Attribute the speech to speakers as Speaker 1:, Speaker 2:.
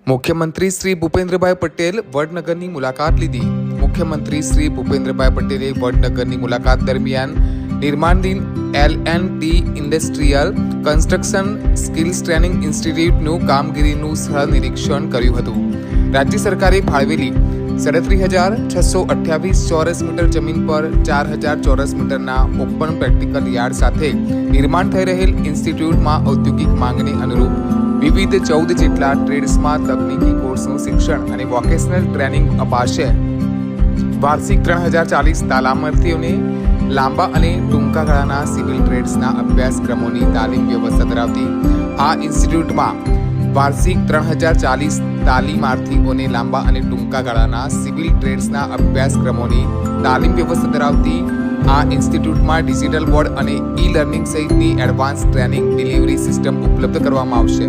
Speaker 1: મુખ્યમંત્રી શ્રી ભૂપેન્દ્રભાઈ પટેલ વડનગરની મુલાકાત લીધી। મુખ્યમંત્રી શ્રી ભૂપેન્દ્રભાઈ પટેલે વડનગરની મુલાકાત દરમિયાન નિર્માણધીન L&T industrial construction skills training ઇન્સ્ટિટ્યૂટનું કામગીરીનું સ્થળ નિરીક્ષણ કર્યું હતું। રાજ્ય સરકારે ફાળવેલી 37,628 ચોરસ મીટર જમીન પર 4,000 ચોરસ મીટરના ઓપન પ્રેક્ટિકલ યાર્ડ સાથે નિર્માણ થઈ રહેલ ઇન્સ્ટિટ્યૂટમાં ઔદ્યોગિક માંગને અનુરૂપ વિવિધ 14 જેટલા ટ્રેડ્સમાં તકનીકી કોર્સનું શિક્ષણ અને વોકેશનલ ટ્રેનિંગ અપાશે। વાર્ષિક 3,040 તાલીમાર્થીઓને લાંબા અને ટૂંકા ગાળાના સિવિલ ટ્રેડ્સના અભ્યાસક્રમોની તાલીમ વ્યવસ્થા ધરાવતી આ ઇન્સ્ટિટ્યૂટમાં વાર્ષિક 3,040 તાલીમાર્થીઓને લાંબા અને ટૂંકા ગાળાના સિવિલ ટ્રેડ્સના અભ્યાસક્રમોની તાલીમ વ્યવસ્થા ધરાવતી આ ઇન્સ્ટિટ્યૂટમાં ડિજિટલ બોર્ડ અને ઈ લર્નિંગ સહિતની એડવાન્સ ટ્રેનિંગ ડિલિવરી સિસ્ટમ ઉપલબ્ધ કરવામાં આવશે।